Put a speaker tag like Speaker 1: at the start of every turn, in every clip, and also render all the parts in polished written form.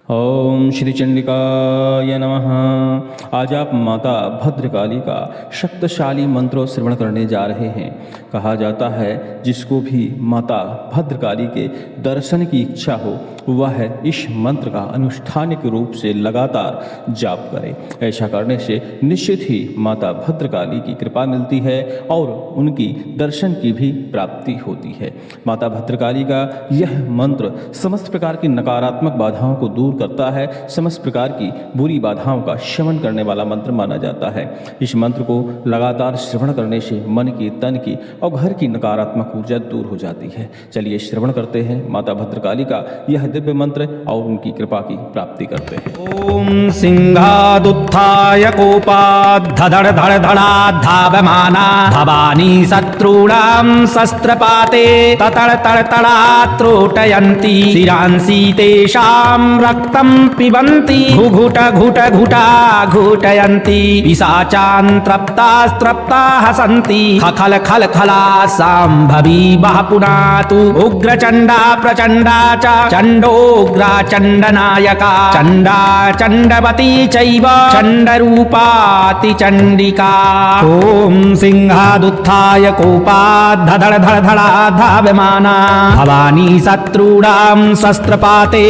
Speaker 1: ओम श्री चंडिकाय नमः। आज आप माता भद्रकाली का शक्तिशाली मंत्र श्रवण करने जा रहे हैं। कहा जाता है जिसको भी माता भद्रकाली के दर्शन की इच्छा हो वह इस मंत्र का अनुष्ठानिक रूप से लगातार जाप करे। ऐसा करने से निश्चित ही माता भद्रकाली की कृपा मिलती है और उनकी दर्शन की भी प्राप्ति होती है। माता भद्रकाली का यह मंत्र समस्त प्रकार की नकारात्मक बाधाओं को दूर करता है, समस्त प्रकार की बुरी बाधाओं का शमन करने वाला मंत्र माना जाता है। इस मंत्र को लगातार श्रवण करने से मन की, तन की और घर की नकारात्मक ऊर्जा दूर हो जाती है। चलिए श्रवण करते हैं माता भद्रकाली का यह दिव्य मंत्र और उनकी कृपा की प्राप्ति करते हैं।
Speaker 2: ओम सिंहादुत्थाय कोपाद्धड़ धड़ धड़ाधावमाना भवानी शत्रूणां शस्त्रपाते ततड़ तड़ तड़ात्रोटयन्ति शिरांसि तेषां रक्तं पिबन्ति घुघुट घुट घुटा घुटयन्ति पिशाचान् त्रप्ता हसन्ति खल खल खला सांभवी वः पुनातु उग्रचण्डा प्रचण्डा च चण्डोग्रा चण्डनायका चण्डा चण्डवती चैव चण्डरूपाति चण्डिका। ॐ सिंहादुत्थाय कोपाद्धड़ धड़ धड़ाधावमाना भवानी शत्रूणां शस्त्रपाते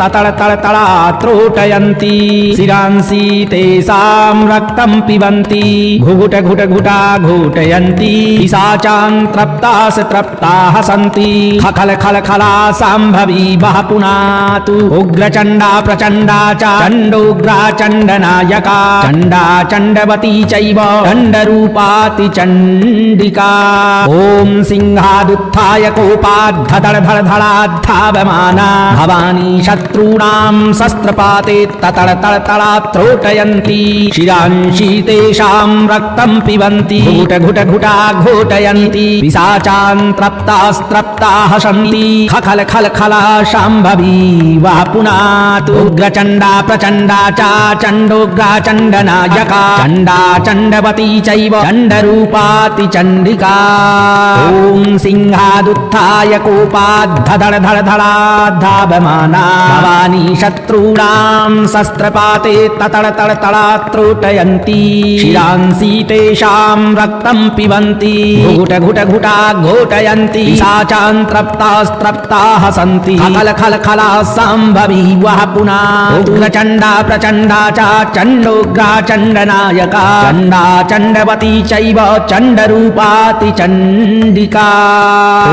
Speaker 2: ततड़ तड़ तड़ात्रोटयन्ति शिरांसि तेषां रक्तं पिबन्ति घुघुट घुट घुटा घुटयन्ति पिशाचान् त्रप्ता हसन्ति खल खल खला सांभवी वः पुनातु उग्रचण्डा प्रचण्डा च चण्डोग्रा चण्डनायका चण्डा चण्डवती चैव चण्डरूपाति चण्डिका। ॐ सिंहादुत्थाय कोपाद्धड़ धड़ धड़ाधावमाना भवानी शत्रूणां शस्त्रपाते ततड़ तड़ तड़ात्रोटयन्ति शिरांसि तेषां रक्तं पिबन्ति घुट घुट घुटा घोटयन्ति पिशाचान् त्रप्ता हसन्ति खल खल खला शाम्भवी वः पुनातु उग्रचण्डा प्रचण्डा च चण्डोग्रा चण्डनायका चण्डा चण्डवती चैव चण्डरूपाति चण्डिका। ॐ सिंहादुत्थाय कोपाद्धड़ धड़ धड़ाधावमाना भवानी शत्रूणां शस्त्रपाते ततड़ तड़ तड़ात्रोटयन्ति शिरांसि तेषां रक्तं पिबन्ति घुट घुट घुटा घोटयन्ति पिशाचान् त्रप्ता हसन्ति खल खल खला सांभवी वः पुनातु उग्रचण्डा प्रचण्डा च चण्डोग्रा चण्डनायका चण्डा चण्डवती चैव चण्डरूपाति चण्डिका।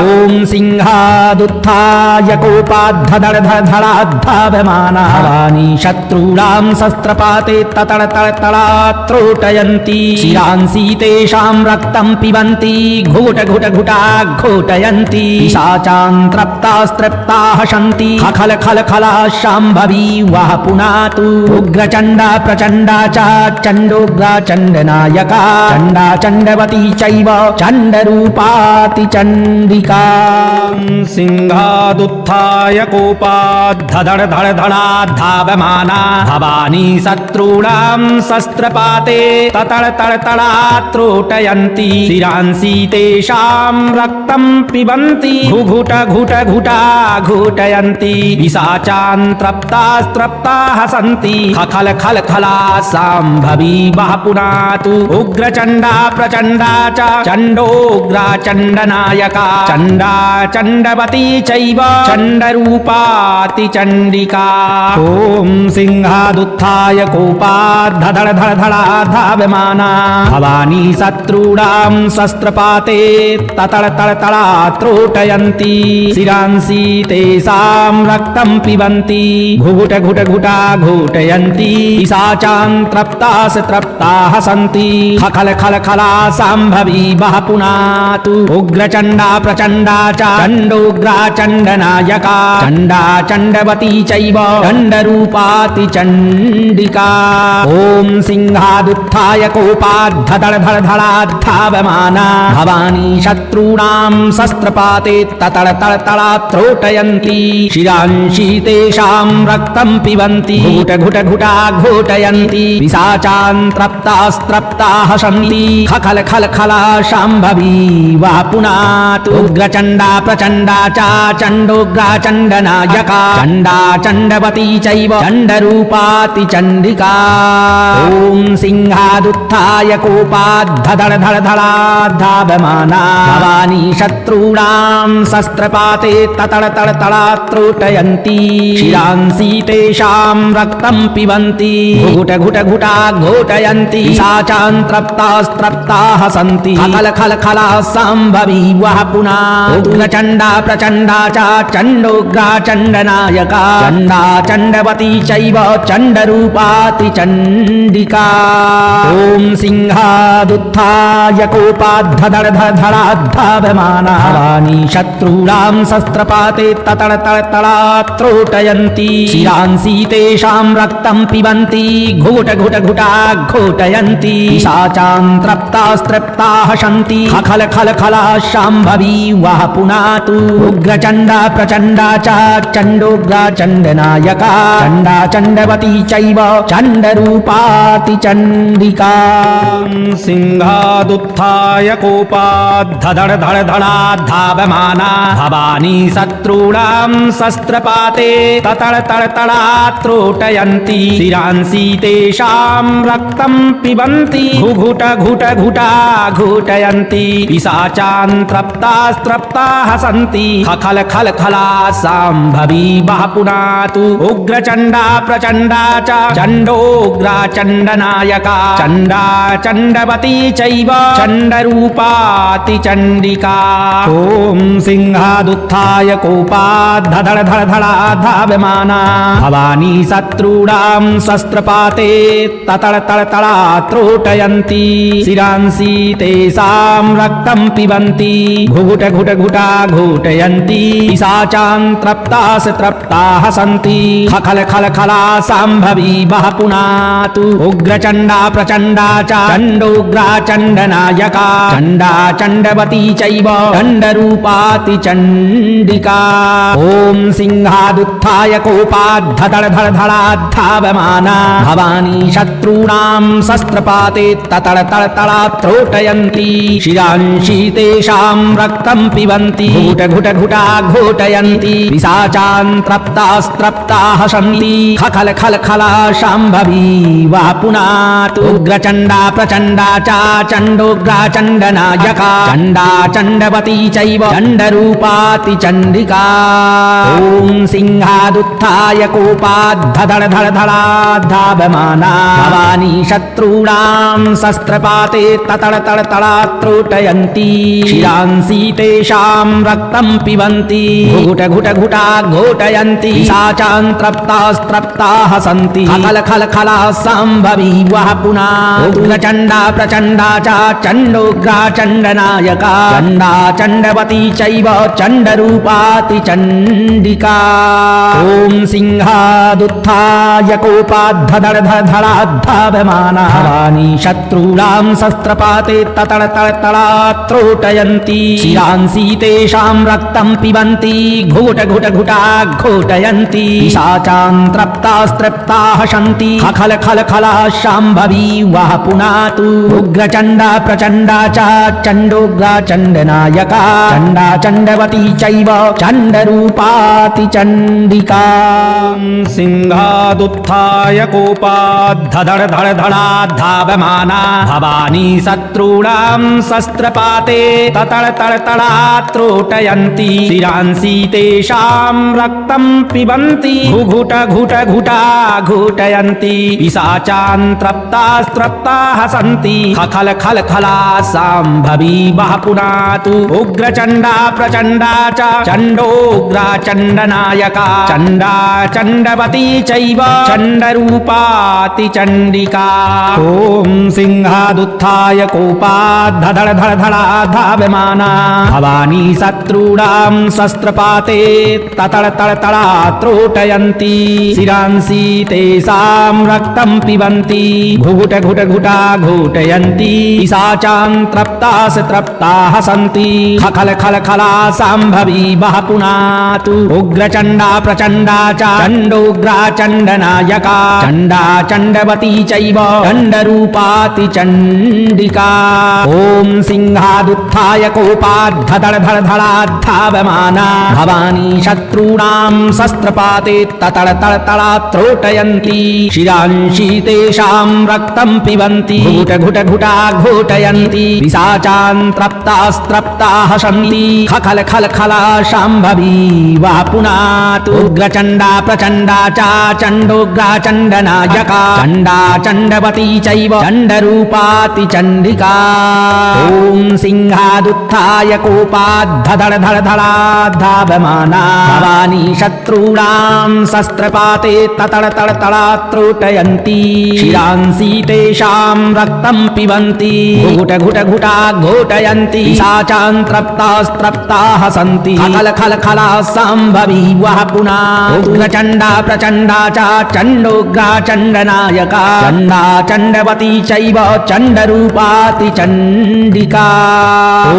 Speaker 2: ॐ सिंहादुत्थाय कोपाद्धड़ धड़ धड़ाधावमाना भवानी शत्रूणां शस्त्रपाते ततड़ तड़ तड़ात्रोटयन्ति शिरांसि तेषां रक्तं पिबन्ति घुट घुट घुटा घोटयन्ति पिशाचान् त्रप्ता हसन्ति खल खल खला शाम्भवी वः पुनातु उग्रचण्डा प्रचण्डा च चण्डोग्रा चण्डनायका चण्डा चण्डवती चैव चण्डरूपाति चण्डिका। सिंहादुत्थाय कोपाद्धड़ धड़ धड़ाधावमाना भवानी शत्रूणां शस्त्रपाते ततड़ तड़ तड़ात्रोटयन्ति शिरांसि तेषां रक्तं पिबन्ति घुघुट घुट घुटा घोटयन्ति पिशाचान् त्रप्ता हसन्ति खल खल खला सांभवी वः पुनातु उग्रचण्डा प्रचण्डा च चण्डोग्रा चण्डनायका चण्डा चण्डवती चैव चण्डरूपाति चण्डिका। ॐ सिंहादुत्थाय कोपाद्धड़ धड़ धड़ाधावमाना भवानी शत्रूणां शस्त्रपाते ततड़ तड़ तड़ात्रोटयन्ति शिरांसि तेषां रक्तं पिबन्ति घुघुट घुट घुटा घोटयन्ति पिशाचान् त्रप्ता हसन्ति खल खल खला सांभवी वः पुनातु उग्रचण्डा प्रचण्डा च चण्डोग्रा चण्डनायका चण्डा चण्डवती चैव चण्डरूपाति चण्डिका। ॐ सिंहादुत्थाय कोपाद्धड़ धड़ धड़ाधावमाना भवानी शत्रूणां शस्त्रपाते ततड़ तड़ तड़ात्रोटयन्ति शिरांसि तेषां रक्तं पिबन्ति घुट घुट घुटा घोटयन्ति पिशाचान् त्रप्ता हसन्ति खल खल खला शाम्भवी वः पुनातु उग्रचण्डा प्रचण्डा च चण्डोग्रा चण्डनायका चण्डा चण्डवती चैव चण्डरूपाति चण्डिका ॐ सिंहादुत्थाय कोपाद्धधडधडधडाद्धावमाना भवानी शत्रूणां शस्त्रपाते ततडतडतडात्रोटयन्ती शिरांसि तेषां रक्तं पिबन्ति घुटघुटघुटा घोटयन्ति साचान्त्रप्तास्त्रप्ताः सन्ति खलखलखला सम्भवी वः पुनः उग्रचण्डा प्रचण्डा च चण्डोग्रा चण्डनायका चण्डा चण्डवती चैव चण्डरूपाति चण्डिका ॐ सिंहादुत्थाय कोपाद्धधडधडधडाद्धावमाना भवानी शत्रूणां शस्त्रपाते ततडतडतडात्रोटयन्ति शिरांसि तेषां रक्तं पिबन्ति घुटघुटघुटा घोटयन्ति साचान्त्रप्तास्त्रप्ताः सन्ति खलखलखला शाम्भवी वः पुनातु उग्रचण्डा प्रचण्डा च चण्डोग्रा चण्डनायका चण्डा चण्डवती चैव चण्डरूपाति चण्डिका सिंहादुत्थाय कोपाद्धधडधडधडाद्धावमाना भवानी शत्रूणां शस्त्रपाते ततडतडतडात्रोटयन्ति शिरांसि तेषां रक्तं पिबन्ति घुटघुटघुटा घोटयन्ति पिशाचान्त्रप्तास्त्रप्ताः सन्ति खलखलखला शाम्भवी वः पुनातु उग्रचण्डा प्रचण्डा च चण्डोग्रा चण्डनायका चण्डा चण्डवती चैव चण्डरूपाति चण्डिका ॐ सिंहादुत्थाय कोपाद्धधडधडधडाद्धावमाना भवानी शत्रूणां शस्त्रपाते ततडतडतडात्रोटयन्ति शिरांसि तेषां रक्तं पिबन्ति घुटघुटघुटा घोटयन्ति पिशाचान्त्रप्तास्त्रप्ताः सन्ति खलखलखला शाम्भवी वः पुनातु उग्रचण्डा प्रचण्डा च चण्डोग्रा चण्डनायका चण्डा चण्डवती चैव चण्डरूपाति चण्डिका ॐ सिंहादुत्थाय कोपाद्धधडधडधडाद्धावमाना भवानी शत्रूणां शस्त्रपाते ततडतडतडात्रोटयन्ति शिरांसि तेषां रक्तं पिबन्ति घुटघुटघुटा घोटयन्ति पिशाचान्त्रप्तास्त्रप्ताः सन्ति खलखलखला शाम्भवी वः पुनातु उग्रचण्डा प्रचण्डा च चण्डोग्रा चण्डनायका चण्डा चण्डवती चैव चण्डरूपाति चण्डिका ॐ सिंहादुत्थाय कोपाद्धधडधडधडाद्धावमाना भवानी शत्रूणां शस्त्रपाते ततडतडतडात्रोटयन्ति शिरांसि तेषां रक्तं पिबन्ति घुटघुटघुटा घोटयन्ति साचान्त्रप्तास्त्रप्ताः सन्ति खलखलखला शाम्भवी वः पुनः उग्रचण्डा प्रचण्डा च चण्डोग्रा चण्डनायका चण्डा चण्डवती चैव चण्डरूपाति चण्डिका ॐ सिंहादुत्थाय कोपाद्धधडधडधडाद्धावमाना भवानी शत्रूणां शस्त्रपाते ततडतडतडात्रोटयन्ति शिरांसि तेषां रक्तं पिबन्ति घुटघुटघुटा घोटयन्ति पिशाचान्त्रप्तास्त्रप्ताः सन्ति खलखलखला शाम्भवी वः पुनातु उग्रचण्डा प्रचण्डा च चण्डोग्रा चण्डनायका चण्डा चण्डवती चैव चण्डरूपाति चण्डिका सिंहादुत्थाय कोपाद्धधडधडधडाद्धावमाना भवानी शत्रूणां शस्त्रपाते ततडतडतडात्रोटयन्ति शिरांसि तेषां रक्तं पिबन्ति घुटघुटघुटा घोटयन्ति पिशाचान्त्रप्तास्त्रप्ताः सन्ति खलखलखला शाम्भवी वः पुनातु उग्रचण्डा प्रचण्डा च चण्डोग्रा चण्डनायका चण्डा चण्डवती चैव चण्डरूपाति चण्डिका ॐ सिंहादुत्थाय कोपाद्धधडधडधडाद्धावमाना भवानी शत्रूणां शस्त्रपाते ततडतडतडात्रोटयन्ति शिरांसि तेषां रक्तं पिबन्ति घुटघुटघुटा घोटयन्ति पिशाचान्त्रप्तास्त्रप्ताः सन्ति खलखलखला शाम्भवी वः पुनातु उग्रचण्डा प्रचण्डा च चण्डोग्रा चण्डनायका चण्डा चण्डवती चैव चण्डरूपाति चण्डिका ॐ सिंहादुत्थाय कोपाद्धधडधडधडाद्धावमाना भवानी शत्रूणां शस्त्रपा सहस्रपाते ततड़तड़तड़ा त्रोटयन्ति शिरांसि तेषां रक्तं पिबन्ति घुट घुट घुटा घोटयन्ति पिशाचान् त्रप्तास्त्रप्ताः हसन्ति खखल खल खला शाम्भवी वः पुनातु उग्रचण्डा प्रचण्डा च चण्डोग्रा चण्डनायका चण्डा चण्डवती चैव चण्डरूपाति चण्डिका ॐ सिंहादुत्थाय कोपाद्धधड़ धड़ धड़ाधावमाना भवानी शत्रूणां शस्त्रपाते ततड़ तड़ तड़ा त्रोटयन्ति शिरांसि तेषां रक्तं पिबन्ति घुट घुट घुटा घोटयन्ति पिशाचान् त्रप्तास्त्रप्ताः हसन्ति खल खल खला शाम्भवी वः पुनः उग्रचण्डा प्रचण्डा च चण्डोग्रा चण्डनायका चण्डा चण्डवती चैव चण्डरूपाति चण्डिका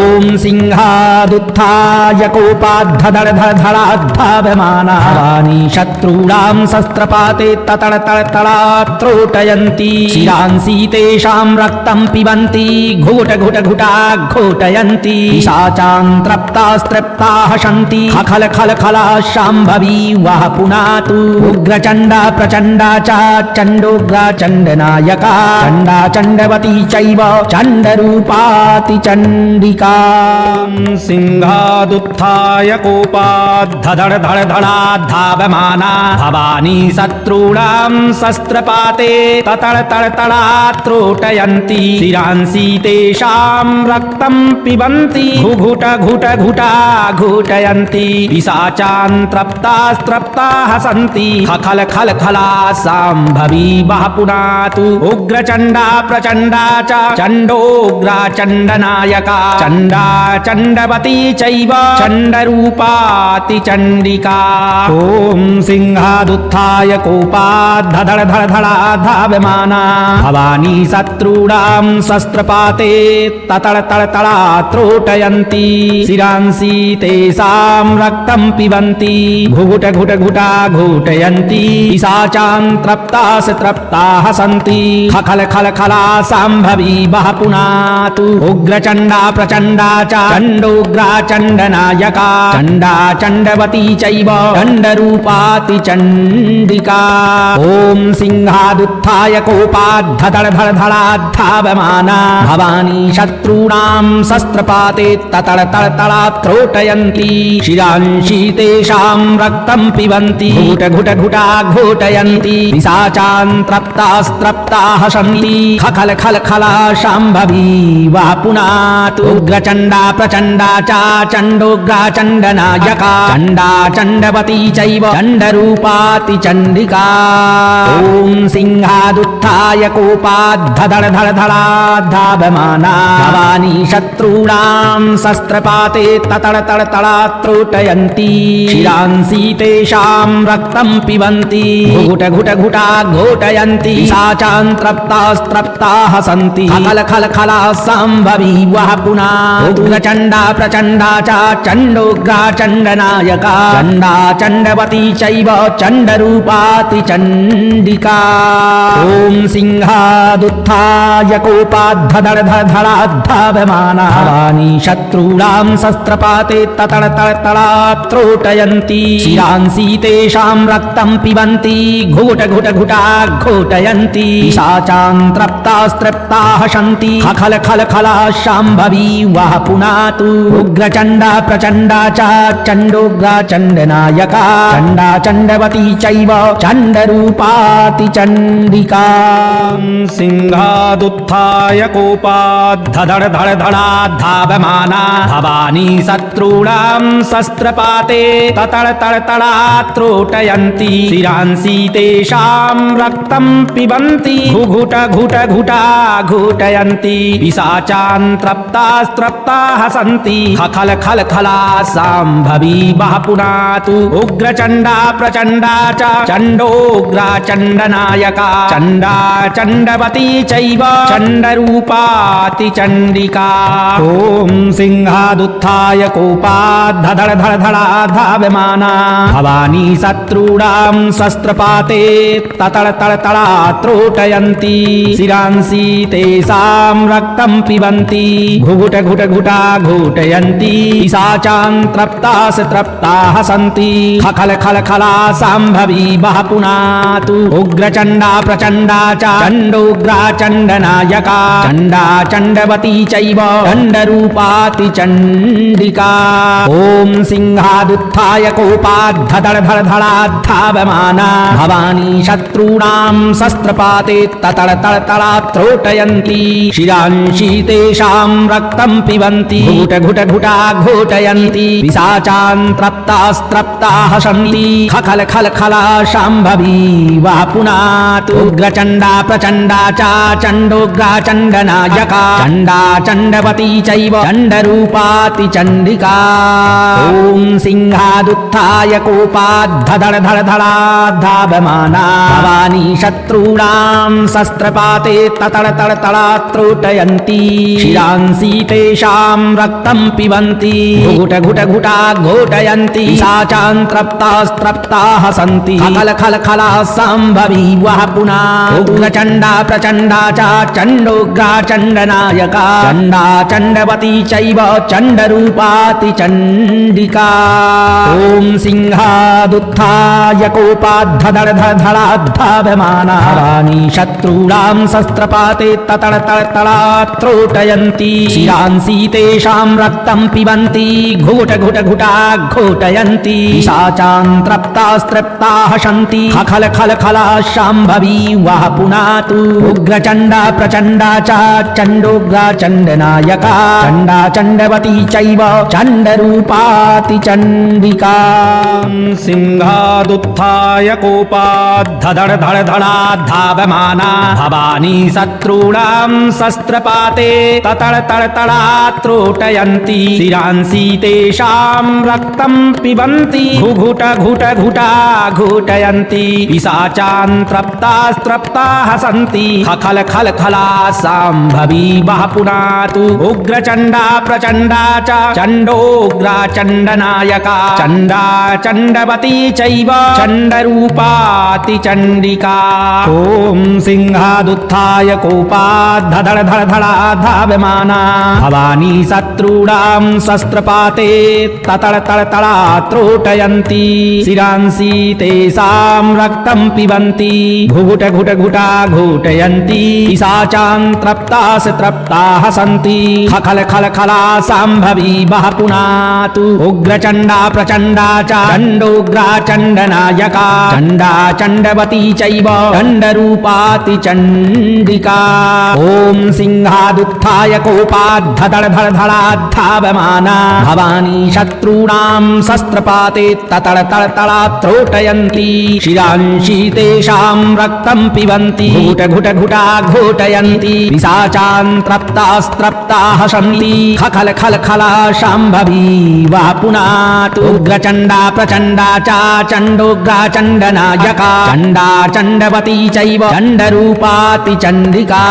Speaker 2: ॐ सिंहादुत्थाय कोपाद्धधड़ धड़ धड़ाधावमाना भवानी शत्रूणां शस्त्रपाते ततड़ तड़ तड़ा त्रोटयन्ति शिरांसि तेषां रक्तं पिबन्ति घुट घुट घुटा घोटयन्ति पिशाचान् त्रप्तास्त्रप्ताः हसन्ति खल खल खला शाम्भवी वः पुनातु उग्रचण्डा प्रचण्डा च चण्डोग्रा चण्डनायका चण्डा चण्डवती चैव चण्डरूपाति चण्डिका सिंहादुत्थाय कोपाद्धधड़ धड़ धड़ाधावमाना भवानी शत्रूणां शस्त्रपाते ततड़ तड़ तड़ा त्रोटयन्ति शिरांसि तेषां रक्तं पिबन्ति घुट घुट घुटा घोटयन्ति पिशाचान् त्रप्तास्त्रप्ताः हसन्ति खल खल खला शाम्भवी वः पुनातु उग्रचण्डा प्रचण्डा च चण्डोग्रा चण्डनायका चण्डा चण्डवती चैव चण्डरूपाति चण्डिका ॐ सिंहादुत्थाय कोपाद्धधड़ धड़ धड़ाधावमाना भवानी शत्रूणां शस्त्रपाते ततड़ तड़ तड़ा त्रोटयन्ति शिरांसि तेषां रक्तं पिबन्ति घुट घुट घुटा घोटयन्ति पिशाचान् त्रप्तास्त्रप्ताः हसन्ति खल खल खला शाम्भवी वः पुनातु उग्रचण्डा प्रचण्डा च चण्डोग्रा चण्डनायका चण्डा चण्डवती चैव चण्डरूपाति चण्डिका ॐ सिंहादुत्थाय कोपाद्धधड़ धड़ धड़ाधावमाना भवानी शत्रूणां शस्त्रपाते ततड़ तड़ तड़ा त्रोटयन्ति शिरांसि तेषां रक्तं पिबन्ति घुट घुट घुटा घोटयन्ति पिशाचान् त्रप्तास्त्रप्ताः हसन्ति खल खल खला शाम्भवी वः पुनातु उग्रचण्डा प्रचण्डा च चण्डोग्रा चण्डनायका चण्डा चण्डवती चैव चण्डरूपाति चण्डिका ॐ सिंहादुत्थाय कोपाद्धधड़ धड़ धड़ाधावमाना भवानी शत्रूणां शस्त्रपाते ततड़ तड़ तड़ा त्रोटयन्ति शिरांसि तेषां रक्तं पिबन्ति घुट घुट घुटा घोटयन्ति पिशाचान् त्रप्तास्त्रप्ताः हसन्ति खल खल खला शाम्भवी वः पुनः उग्रचण्डा प्रचण्डा च चण्डोग्रा चण्डनायका चण्डा चण्डवती चैव चण्डरूपाति चण्डिका ॐ सिंहादुत्थाय कोपाद्धधड़ धड़ धड़ाधावमाना भवानी शत्रूणां शस्त्रपाते ततड़ तड़ तड़ा त्रोटयन्ति शिरांसि तेषां रक्तं पिबन्ति घुट घुट घुटा घोटयन्ति पिशाचान् त्रप्तास्त्रप्ताः हसन्ति खल खल खला शाम्भवी वः पुनातु उग्रचण्डा प्रचण्डा च चण्डोग्रा चण्डनायका चण्डा चण्डवती चैव चण्डरूपाति चण्डिका सिंहादुत्थाय कोपाद्धधड़ धड़ धड़ाधावमाना भवानी शत्रूणां शस्त्रपाते ततड़ तड़ तड़ा त्रोटयन्ति शिरांसि तेषां रक्तं पिबन्ति घुट घुट घुटा घोटयन्ति पिशाचान् त्रप्तास्त्रप्ताः हसन्ति खल खल खला शाम्भवी वः पुनातु उग्रचण्डा प्रचण्डा च चण्डोग्रा चण्डनायका चण्डा चण्डवती चैव चण्डरूपाति चण्डिका ॐ सिंहादुत्थाय कोपाद्धधड़ धड़ धड़ाधावमाना भवानी शत्रूणां शस्त्रपाते ततड़ तड़ तड़ा त्रोटयन्ति शिरांसि तेषां रक्तं पिबन्ति घुट घुट घुटा घोटयन्ति पिशाचान् त्रप्तास्त्रप्ताः हसन्ति खल खल खल खला सांभवी वः पुनातु उग्रचण्डा प्रचण्डा च चण्डोग्रा चण्डनायका चण्डा चण्डवती चैव चण्डरूपाति चण्डिका ॐ सिंहादुत्थाय कोपाद्धदळधळधळाद्धावमाना भवानी शत्रूणां शस्त्रपाते ततळतळतळात्रोटयन्ति शिरांसि तेषां रक्तं पिबन्ति घुट घुट घुटा घोटयन्ति पिशाचान् त्रप्तास्त्रप्ताः सन्ति खल खल खला शाम्भवी वः पुनातु उग्रचण्डा प्रचण्डा च चण्डोग्रा चण्डनायका चण्डा चण्डवती चैव चण्डरूपाति चण्डिका ॐ सिंहादुत्थाय कोपाद्धदळधळधळाद्धावमाना भवानी शत्रूणां शस्त्रपाते ततळतळतळात्रोटयन्ति शिरांसि तेषां रक्तं पिबन्ति घुट घुट घुटा घोटयन्ति पिशाचान् त्रप्तास्त्रप्ताः सन्ति खल खल खला सांभवी वः पुनातु उग्रचण्डा प्रचण्डा च चण्डोग्रा चण्डनायका चण्डा चण्डवती चैव चण्डरूपाति चण्डिका ॐ सिंहादुत्थाय कोपाद्धदळधळाद्धावमाना भवानी शत्रूणां शस्त्रपाते ततळतळतळात्रोटयन्ति शिरांसि तेषां रक्तं पिबन्ति घुट घुट घुटा घोटयन्ति पिशाचान् त्रप्तास्त्रप्ताः सन्ति खल खल खला शाम्भवी वः पुनातु उग्रचण्डा प्रचण्डा च चण्डोग्रा चण्डनायका चण्डा चण्डवती चैव चण्डरूपाति चण्डिका सिंहादुत्थाय कोपाद्धदळधळधळाद्धावमाना भवानी शत्रूणां शस्त्रपाते ततळतळतळात्रोटयन्ति शिरांसि तेषां रक्तं पिबन्ति घुघुट घुट घुटा घोटयन्ति पिशाचान् त्रप्तास्त्रप्ताः सन्ति खल खल खला सांभवी वः पुनातु उग्रचण्डा प्रचण्डा च चण्डोग्रा चण्डनायका चण्डा चण्डवती चैव चण्डरूपाति चण्डिका ॐ सिंहादुत्थाय कोपाद्धदळधळधळाद्धावमाना भवानी शत्रूणां शस्त्रपाते ततळतळतळात्रोटयन्ति शिरांसि तेषां रक्तं पिबन्ति घुट घुट घुटा घोटयन्ति पिशाचान् त्रप्ताः सन्ति खल खल खला सांभवी वः पुनातु उग्रचण्डा प्रचण्डा च चण्डोग्रा चण्डनायका चण्डा चण्डवती चैव चण्डरूपाति चण्डिका ॐ सिंहादुत्थाय कोपाद्धदळधळाद्धावमाना भवानी शत्रूणां शस्त्रपाते ततळतळतळात्रोटयन्ति शिरांसि तेषां रक्तं पिबन्ति घुट घुट घुटा घोटयन्ति पिशाचान् त्रप्तास्त्रप्ताः सन्ति खल खल खला शाम्भवी वः पुनातु उग्रचण्डा प्रचण्डा च चण्डोग्रा चण्डनायका चण्डा चण्डवती चैव चण्डरूपाति चण्डिका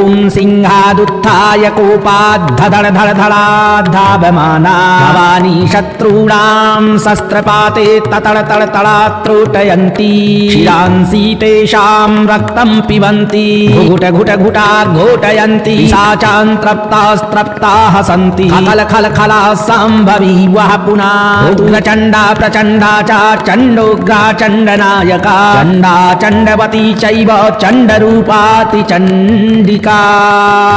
Speaker 2: ॐ सिंहादुत्थाय कोपाद्धदळधळधळाद्धावमाना भवानी शत्रूणां शस्त्रपाते ततळतळतळात्रोटयन्ति शिरांसि तेषां रक्तं पिबन्ति घुट घुट घुटा घोटयन्ति पिशाचान् त्रप्तास्त्रप्ताः सन्ति खल खल खला सांभवी वः पुनातु उग्रचण्डा प्रचण्डा च चण्डोग्रा चण्डनायका चण्डा चण्डवती चैव चण्डरूपाति चण्डिका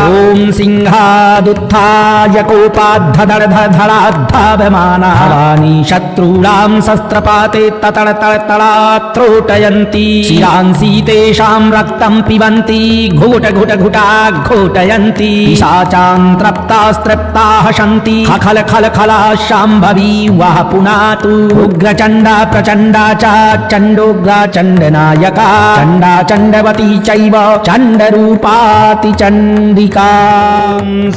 Speaker 2: ॐ सिंहादुत्थाय कोपाद्धदळधळाद्धावमाना भवानी शत्रूणां शस्त्रपाते ततळतळतळात्रोटयन्ति शिरांसि तेषां रक्तं पिबन्ति घुट घुट घुटा घोटयन्ति पिशाचान् त्रप्तास्त्रप्ताः सन्ति खल खल खला शाम्भवी वः पुनातु उग्रचण्डा प्रचण्डा च चण्डोग्रा चण्डनायका चण्डा चण्डवती चैव चण्डरूपाति चण्डिका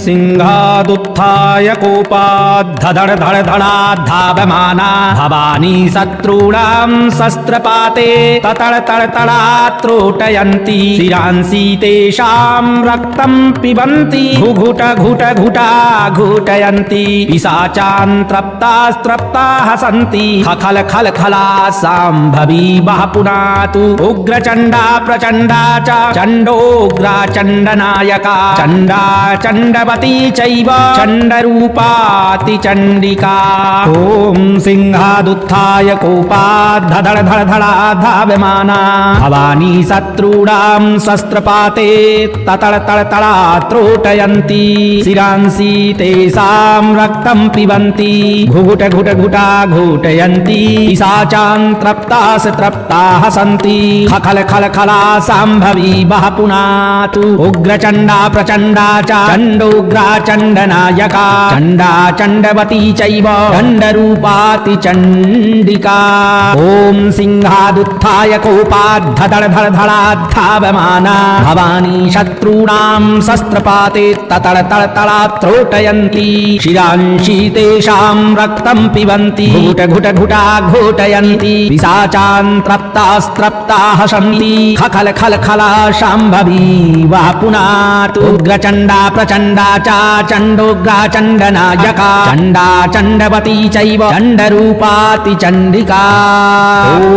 Speaker 2: सिंहादुत्थाय कोपाद्धदळधळाद्धावमाना भवानी शत्रूणां शस्त्रपाते ततळतळतळात्रोटयन्ति शिरांसि तेषां रक्तं पिबन्ति घुट घुट घुटा घोटयन्ति पिशाचान् त्रप्तास्त्रप्ताः सन्ति खल खल खला सांभवी वः पुनातु उग्रचण्डा प्रचण्डा च चण्डोग्रा चण्डनायका चण्डा चण्डवती चैव चण्डरूपाति चण्डिका ॐ सिंहा सिंहादुत्थाय कोपाद्धधड़धड़धड़ा धावमाना भवानी शत्रूणां शस्त्रपाते ततड़तड़तड़ा त्रोटयन्ति शिरांसि तेषां रक्तं पिबन्ति घुघुट घुट घुटा घोटयन्ति पिशाचान् त्रप्तास त्रप्ताः सन्ति खखल खल खला शाम्भवी वः पुनातु उग्रचण्डा प्रचण्डा च चण्डोग्रा चण्डनायका चण्डा चण्डवती चैव चण्डरूपाति चण्डिका ॐ सिंहादुत्थाय कोपाद्धधड़धड़धड़ाद्धावमाना भवानी शत्रूणां शस्त्रपाते ततड़तड़तड़ा त्रोटयन्ति शिरांसि तेषां रक्तं पिबन्ति घुट घुट घुटा घोटयन्ति पिशाचान् त्रप्तास्त्रप्ताः सन्ति खखल खल खला शाम्भवी वः पुनातु उग्रचण्डा प्रचण्डा च चण्डोग्रा चण्डनायका चण्डा चण्डवती चैव चण्डरूपाति चण्डिका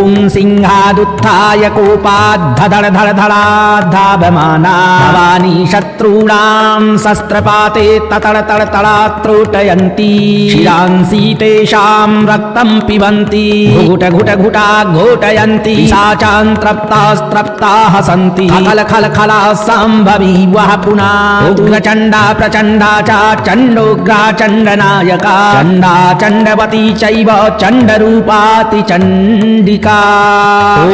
Speaker 2: ॐ सिंहादुत्थाय कोपाद्धधड़धड़धड़ाद्धावमाना भवानी शत्रूणां शस्त्रपाते ततड़तड़तड़ा त्रोटयन्ति शिरांसि तेषां रक्तं पिबन्ति घुट घुट घुटा घोटयन्ति पिशाचान् त्रप्तास्त्रप्ताः सन्ति खल खल खला शाम्भवी वः पुनातु उग्रचण्डा प्रचण्डा च चण्डोग्रा चण्डनायका चण्डा चण्डवती चैव चण्डरूपाति चण्डिका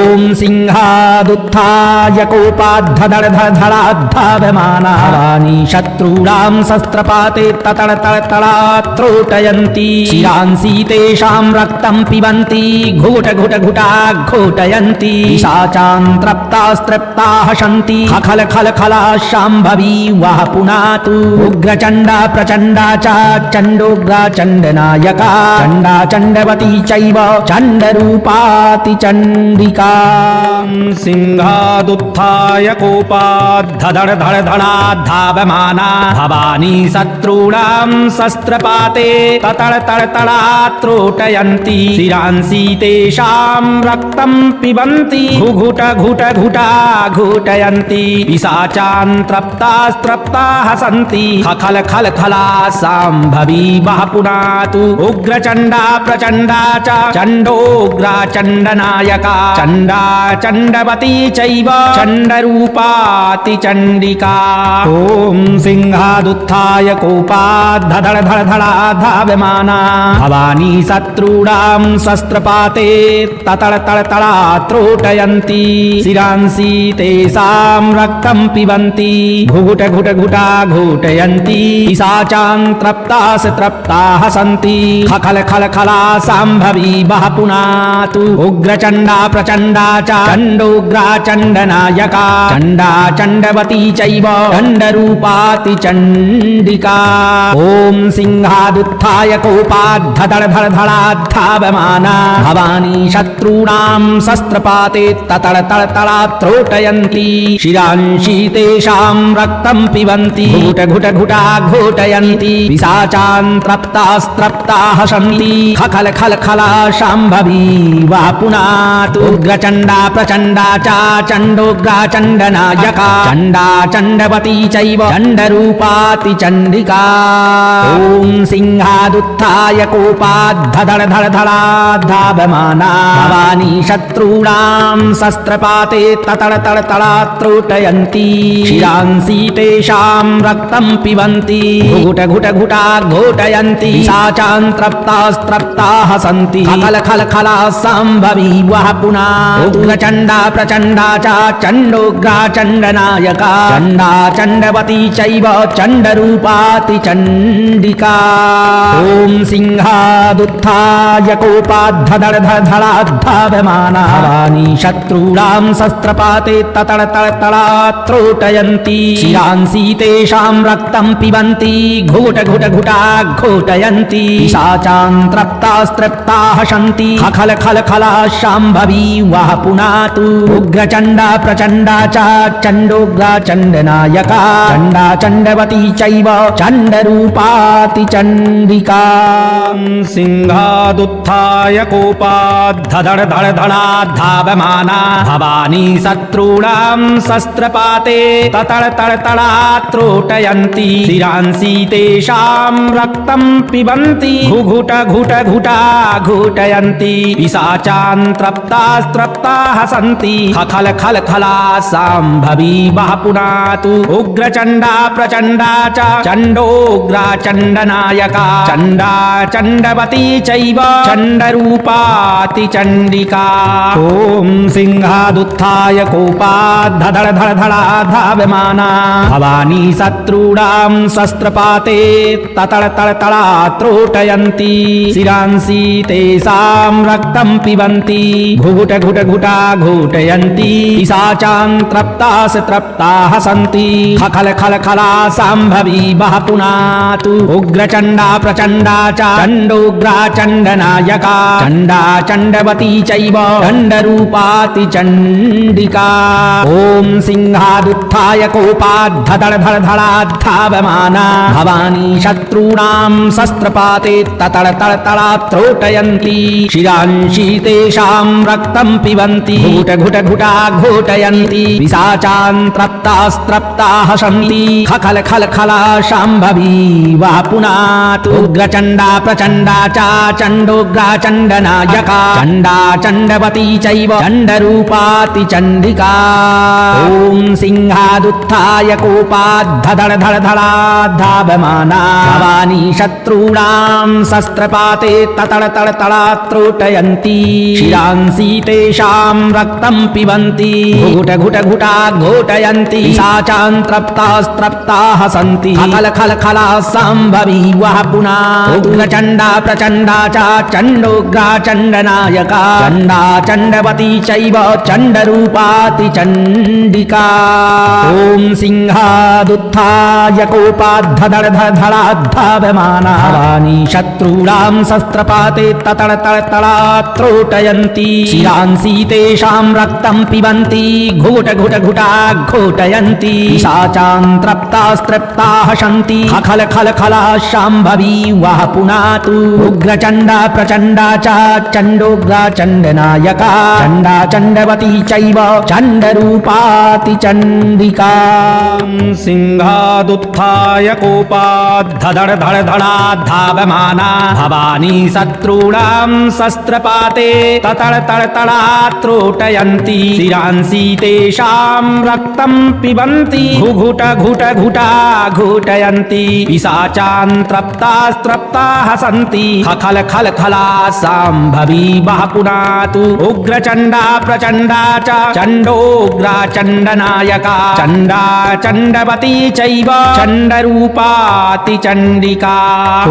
Speaker 2: ॐ सिंहादुत्थाय कोपाद्धधड़धड़ाद्धावमाना भवानी शत्रूणां शस्त्रपाते ततड़तड़तड़ा त्रोटयन्ति शिरांसि तेषां रक्तं पिबन्ति घुट घुट घुटा घोटयन्ति पिशाचान् त्रप्तास्त्रप्ताः सन्ति खखल खल खला शाम्भवी वः पुनातु उग्रचण्डा प्रचण्डा च चण्डोग्रा चण्डनायका चण्डा चण्डवती चैव चण्डरूपाति चण्डिका सिंहादुत्थाय कोपाद्धधड़धड़धड़ाद्धावमाना भवानी शत्रूणां शस्त्रपाते ततड़तड़तड़ा त्रोटयन्ति शिरांसि तेषां रक्तं पिबन्ति घुघुट घुट घुटा घोटयन्ति पिशाचान् त्रप्तास्त्रप्ताः सन्ति खखल खल खला शाम्भवी वः पुनातु उग्रचण्डा प्रचण्डा च चण्डोग्रा चण्डनायका चण्डा चण्डवती चैव चण्डरूपाति चण्डिका ॐ सिंहादुत्थाय कोपाद्धधड़धड़धड़ाद्धावमाना भवानी शत्रूणां शस्त्रपाते ततड़तड़तड़ा त्रोटयन्ति शिरांसि तेषां रक्तं पिबन्ति घुघुट घुट घुटा घोटयन्ति पिशाचान् त्रप्तास त्रप्ताः सन्ति खखल खल खला शाम्भवी वः पुनातु उग्रचण्डा प्रचण्डा च चण्डोग्रा चण्डनायका चण्डा चण्डवती चैव चण्डरूपाति चण्डिका ॐ सिंहादुत्थाय कोपाद्धधड़धड़ाद्धावमाना भवानी शत्रूणां शस्त्रपाते ततड़तड़तड़ा त्रोटयन्ति शिरांसि तेषां रक्तं पिबन्ति घुट घुट घुटा घोटयन्ति पिशाचान् त्रप्तास्त्रप्ताः सन्ति खखल खल खला शाम्भवी वः पुनातु उग्रचण्डा प्रचण्डा च चण्डोग्रा चण्डनायका चण्डा चण्डवती चैव चण्डरूपाति चण्डिका ॐ सिंहादुत्थाय कोपाद्धधड़धड़ाद्धावमाना भवानी शत्रूणां शस्त्रपाते ततड़तड़तड़ा त्रोटयन्ति शिरांसि तेषां रक्तं पिबन्ति घुट घुट घुटा घोटयन्ति पिशाचान् त्रप्तास्त्रप्ताः सन्ति खल खल खला शाम्भवी वः पुनातु उग्रचण्डा प्रचण्डा च चण्डोग्रा चण्डनायका चण्डा चण्डवती चैव चण्डरूपाति चण्डिका ॐ सिंहादुत्थाय कोपाद्धधड़धड़ाद्धावमाना भवानी शत्रूणां शस्त्रपाते ततड़तड़तड़ा त्रोटयन्ति शिरांसि तेषां रक्तं पिबन्ति घुट घुट घुटा घोटयन्ति पिशाचान् त्रप्तास्त्रप्ताः सन्ति खखल खल खला शाम्भवी वः पुनातु उग्रचण्डा प्रचण्डा च चण्डोग्रा चण्डनायका चण्डा चण्डवती चैव चण्डरूपाति चण्डिका सिंहादुत्थाय कोपाद्धधड़धड़ाद्धावमाना भवानी शत्रूणां शस्त्रपाते ततड़तड़तड़ा त्रोटयन्ति शिरांसि तेषां रक्तं पिबन्ति घुघुट घुट घुटा घोटयन्ति पिशाचान् त्रप्तास्त्रप्ताः सन्ति खल खल खला शाम्भवी वः पुनातु उग्रचण्डा प्रचण्डा च चण्डोग्रा चण्डनायका चण्डा चण्डवती चैव चण्डरूपाति चण्डिका ॐ सिंहादुत्थाय कोपाद्धधड़ धड़ धड़ा धावमाना भवानी शत्रूणां शस्त्रपाते ततड़ तड़ तड़ा त्रोटयन्ति शिरांसि तेषां रक्तं पिबन्ति घुघुट घुट घुटा घोटयन्ति पिशाचान् त्रप्तास् त्रप्ताः सन्ति खल खल खला शाम्भवी वः पुनातु उग्रचण्डा प्रचण्डा च चण्डोग्रा चण्डनायका चण्डा चण्डवती चैव चण्डरूपाति चण्डिका ॐ सिंहादुत्थाय कोपाद्धधड़ धड़ धड़ा धावमाना भवानी शत्रूणां शस्त्रपाते ततड़ तड़ तड़ा त्रोटयन्ति शिरांसि तेषां रक्तं पिबन्ति घुट घुट घुटा घोटयन्ति पिशाचान् त्रप्तास्त्रप्ताः सन्ति खल खल खला शाम्भवी वः पुनातु उग्रचण्डा प्रचण्डा च चण्डोग्रा चण्डनायका चण्डा चण्डवती चैव चण्डरूपाति चण्डिका ॐ सिंहादुत्थाय कोपाद्धधड़ धड़ धड़ा धावमाना भवानी शत्रूणां शस्त्रपाते ततड़ तड़ तड़ा त्रोटयन्ति शिरांसि तेषां रक्तं पिबन्ति घुट घुट घुटा घोटयन्ति पिशाचान् त्रप्तास्त्रप्ताः सन्ति खल खल खला शाम्भवी वः पुनातु उग्रचण्डा प्रचण्डा च चण्डोग्रा चण्डनायका चण्डा चण्डवती चैव चण्डरूपाति चण्डिका ॐ सिंहादुत्थाय कोपाद्धधड़ धड़ धड़ा धावमाना भवानी शत्रूणां शस्त्रपाते ततड़ तड़ तड़ा त्रोटयन्ति शिरांसि तेषां रक्तं पिबन्ति घुट घुट घुटा घोटयन्ति पिशाचान् त्रप्तास्त्रप्ताः सन्ति खल खल खला शाम्भवी वः पुनातु उग्रचण्डा प्रचण्डा च चण्डोग्रा चण्डनायका चण्डा चण्डवती चैव चण्डरूपाति चण्डिका सिंहादुत्थाय कोपाद्धधड़ धड़ धड़ा धावमाना भवानी शत्रूणां शस्त्रपाते ततड़ तड़ तड़ा त्रोटयन्ति शिरांसि तेषां रक्तं पिबन्ति घुघुट घुट घुटा घोटयन्ति पिशाचान् त्रप्तास्त्रप्ताः सन्ति खल खल खला शाम्भवी वः पुनातु उग्रचण्डा प्रचण्डा च चण्डोग्रा चण्डनायका चण्डा चण्डवती चैव चण्डरूपाति चण्डिका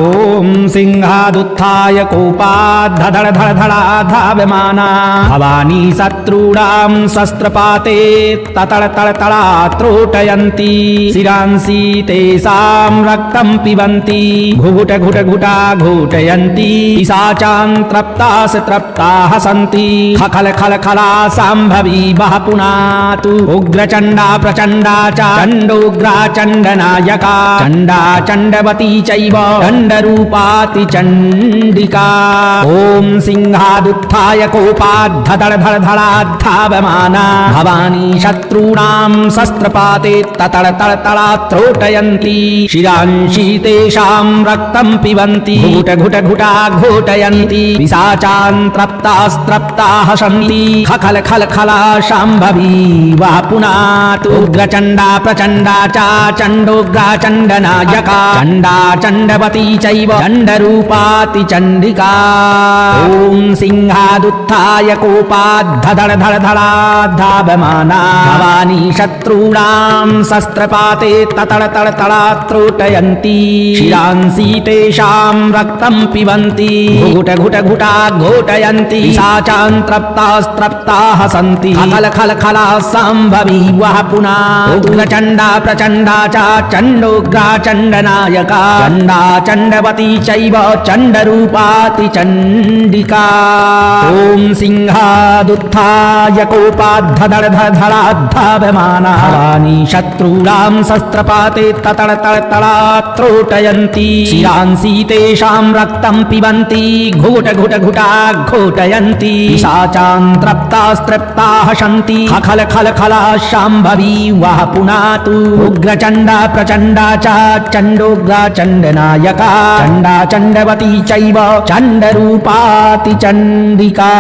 Speaker 2: ॐ सिंहादुत्थाय कोपाद्धधड़ धड़ धड़ा धावमाना भवानी शत्रूणां शस्त्रपाते ततड़ तड़ तड़ा त्रोटयन्ति शिरांसि तेषां रक्तं पिबन्ति घुघुट घुट घुटा घोटयन्ति पिशाचान् त्रप्तास् त्रप्ताः सन्ति खल खल खला शाम्भवी वः पुनातु उग्रचण्डा प्रचण्डा च चण्डोग्रा चण्डनायका चण्डा चण्डवती चैव चण्डरूपाति चण्डिका ॐ सिंहादुत्थाय कोपाद्धधड़ धड़ धड़ा धावमाना भवानी शत्रूणां शस्त्रपाते ततड़ तड़ तड़ा त्रोटयन्ति शिरांसि तेषां रक्तं पिबन्ति घुट घुट घुटा घोटयन्ति पिशाचान् त्रप्तास्त्रप्ताः सन्ति खल खल खला शाम्भवी वः पुनातु उग्रचण्डा प्रचण्डा च चण्डोग्रा चण्डनायका चण्डा चण्डवती चैव चण्डरूपाति चण्डिका ॐ सिंहादुत्थाय कोपाद्धधड़ धड़ धड़ा धावमाना भवानी शत्रूणां शस्त्रपाते ततड़ तड़ तड़ा त्रोटयन्ति शिरांसि तेषां रक्तं पिबन्ति घुट घुट घुटा घोटयन्ति पिशाचान् त्रप्तास्त्रप्ताः सन्ति खल खल खला शाम्भवी वः पुनातु उग्रचण्डा प्रचण्डा च चण्डोग्रा चण्डनायका चण्डा चण्डवती चैव चण्डरूपाति चण्डिका ॐ सिंहादुत्थाय कोपाद्धधड़ धड़ धड़ा धावमाना भवानी शत्रूणां शस्त्रपाते ततड़ तड़ तड़ा त्रोटयन्ति शिरांसि तेषां रक्तं पिबन्ति घुट घुट घुटा घोटयन्ति पिशाचान् त्रप्तास्त्रप्ताः सन्ति खल खल खला शाम्भवी वः पुनातु उग्रचण्डा प्रचण्डा च चण्डोग्रा चण्डनायका चण्डा चण्डवती चैव चण्डरूपाति चण्डिका।